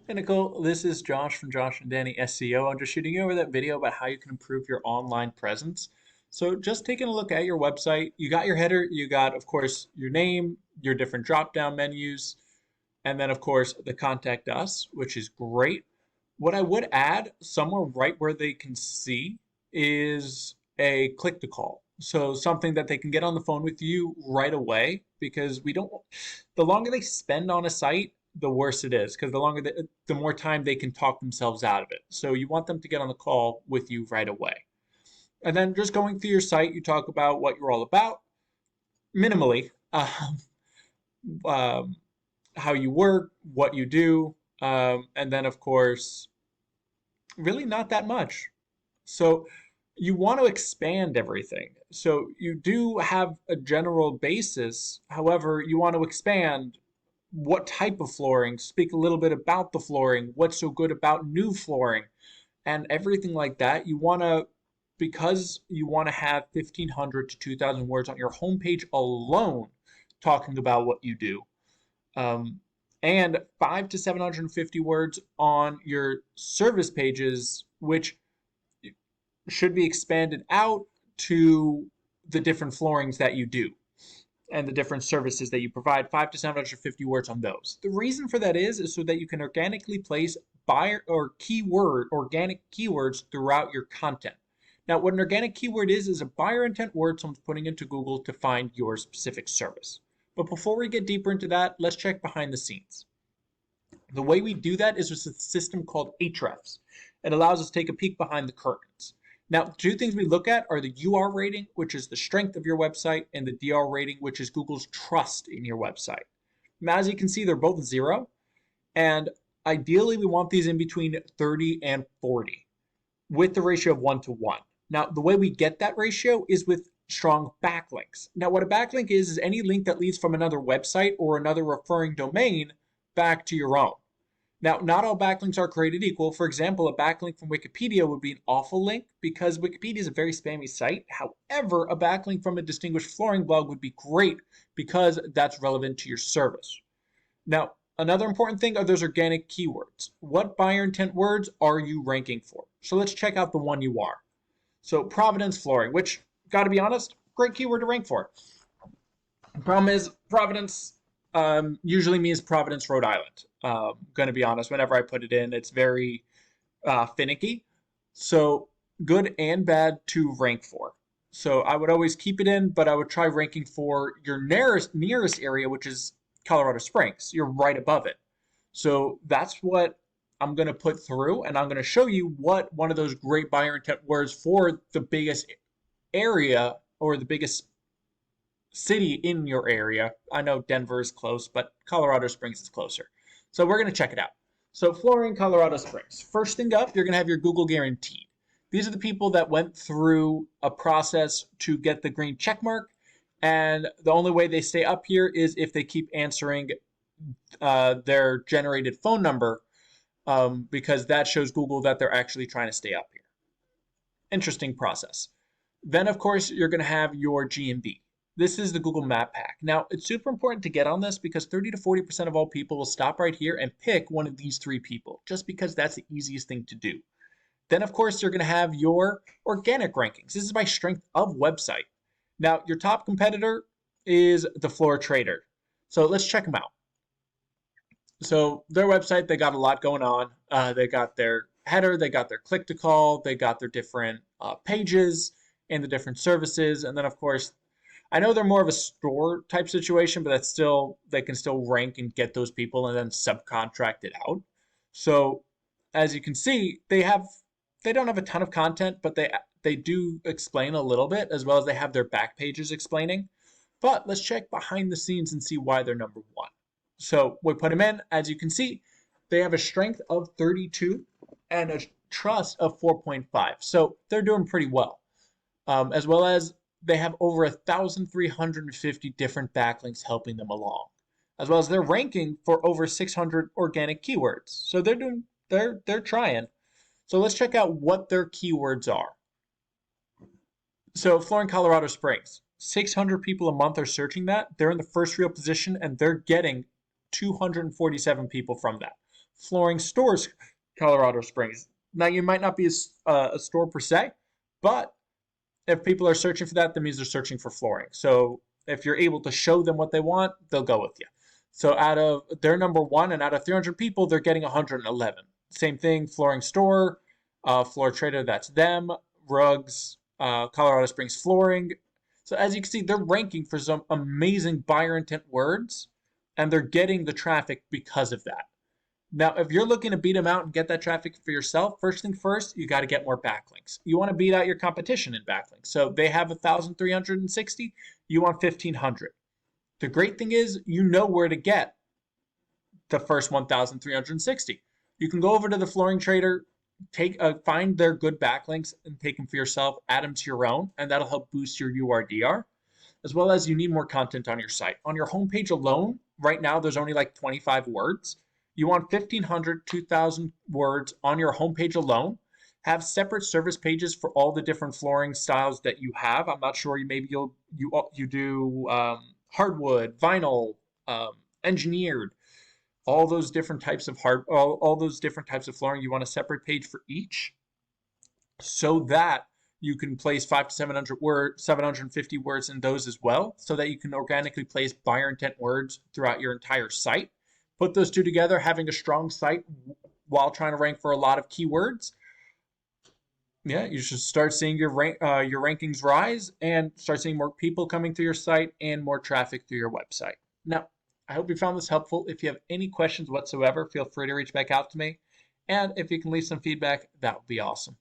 Hey Nicole, this is Josh from Josh and Danny SEO. I'm just shooting you over that video about how you can improve your online presence. So just taking a look at your website, you got your header, you got, of course, your name, your different drop-down menus, and then, of course, the contact us, which is great. What I would add somewhere right where they can see is a click to call. So something that they can get on the phone with you right away because the longer they spend on a site, the worse it is because the more time they can talk themselves out of it. So you want them to get on the call with you right away. And then just going through your site, you talk about what you're all about minimally, um, how you work, what you do, and then, of course, really not that much. So you want to expand everything. So you do have a general basis. However, you want to expand what type of flooring, speak a little bit about the flooring, what's so good about new flooring, and everything like that. Because you want to have 1,500 to 2,000 words on your homepage alone talking about what you do. Um, and 5 to 750 words on your service pages, which should be expanded out to the different floorings that you do and the different services that you provide. 5 to 750 words on those. The reason for that is so that you can organically place buyer or organic keywords throughout your content. Now, what an organic keyword is a buyer intent word someone's putting into Google to find your specific service. But before we get deeper into that, let's check behind the scenes. The way we do that is with a system called Ahrefs. It allows us to take a peek behind the curtains. Now, two things we look at are the UR rating, which is the strength of your website, and the DR rating, which is Google's trust in your website. Now, as you can see, they're both 0, and ideally we want these in between 30 and 40 with the ratio of 1 to 1. Now, the way we get that ratio is with strong backlinks. Now, what a backlink is any link that leads from another website or another referring domain back to your own. Now, not all backlinks are created equal. For example, a backlink from Wikipedia would be an awful link because Wikipedia is a very spammy site. However, a backlink from a distinguished flooring blog would be great because that's relevant to your service. Now, another important thing are those organic keywords. What buyer intent words are you ranking for? So let's check out the one you are. So Providence flooring, which, gotta be honest, great keyword to rank for. The problem is Providence usually means Providence, Rhode Island. Going to be honest, whenever I put it in, it's very finicky. So good and bad to rank for. So I would always keep it in, but I would try ranking for your nearest area, which is Colorado Springs. You're right above it. So that's what I'm going to put through, and I'm going to show you what one of those great buyer intent words for the biggest area or the biggest city in your area. I know Denver is close, but Colorado Springs is closer. So we're going to check it out. So flooring, Colorado Springs. First thing up, you're going to have your Google guaranteed. These are the people that went through a process to get the green check mark, and the only way they stay up here is if they keep answering their generated phone number, because that shows Google that they're actually trying to stay up here. Interesting process. Then, of course, you're going to have your GMB. This is the Google Map Pack. Now, it's super important to get on this because 30 to 40% of all people will stop right here and pick one of these 3 people, just because that's the easiest thing to do. Then, of course, you're going to have your organic rankings. This is by strength of website. Now, your top competitor is the Floor Trader. So let's check them out. So their website, they got a lot going on. They got their header, they got their click to call, they got their different pages and the different services. And then, of course, I know they're more of a store type situation, but they can still rank and get those people and then subcontract it out. So as you can see, they don't have a ton of content, but they do explain a little bit, as well as they have their back pages explaining. But let's check behind the scenes and see why they're number 1. So we put them in. As you can see, they have a strength of 32 and a trust of 4.5. So they're doing pretty well. As well as they have over 1,350 different backlinks helping them along, as well as they're ranking for over 600 organic keywords. So they're trying. So let's check out what their keywords are. So flooring, Colorado Springs, 600 people a month are searching that. They're in the first real position, and they're getting 247 people from that. flooring stores Colorado Springs. Now, you might not be a store per se, but if people are searching for that, that means they're searching for flooring. So if you're able to show them what they want, they'll go with you. So out of their number one and out of 300 people, they're getting 111. Same thing, flooring store, floor trader, that's them, rugs, Colorado Springs flooring. So as you can see, they're ranking for some amazing buyer intent words, and they're getting the traffic because of that. Now, if you're looking to beat them out and get that traffic for yourself, first thing first, you got to get more backlinks. You want to beat out your competition in backlinks. So they have 1,360, you want 1,500. The great thing is, you know where to get the first 1,360. You can go over to the flooring trader, find their good backlinks and take them for yourself, add them to your own, and that'll help boost your URDR. As well as you need more content on your site. On your homepage alone, right now there's only like 25 words. You want 1,500, 2,000 words on your homepage alone. Have separate service pages for all the different flooring styles that you have. I'm not sure. You do hardwood, vinyl, engineered, all those different types of all those different types of flooring. You want a separate page for each, so that you can place 5 to 750 words in those as well, so that you can organically place buyer intent words throughout your entire site. Put those two together, having a strong site while trying to rank for a lot of keywords. Yeah, you should start seeing your rankings rise and start seeing more people coming through your site and more traffic through your website. Now, I hope you found this helpful. If you have any questions whatsoever, feel free to reach back out to me. And if you can leave some feedback, that would be awesome.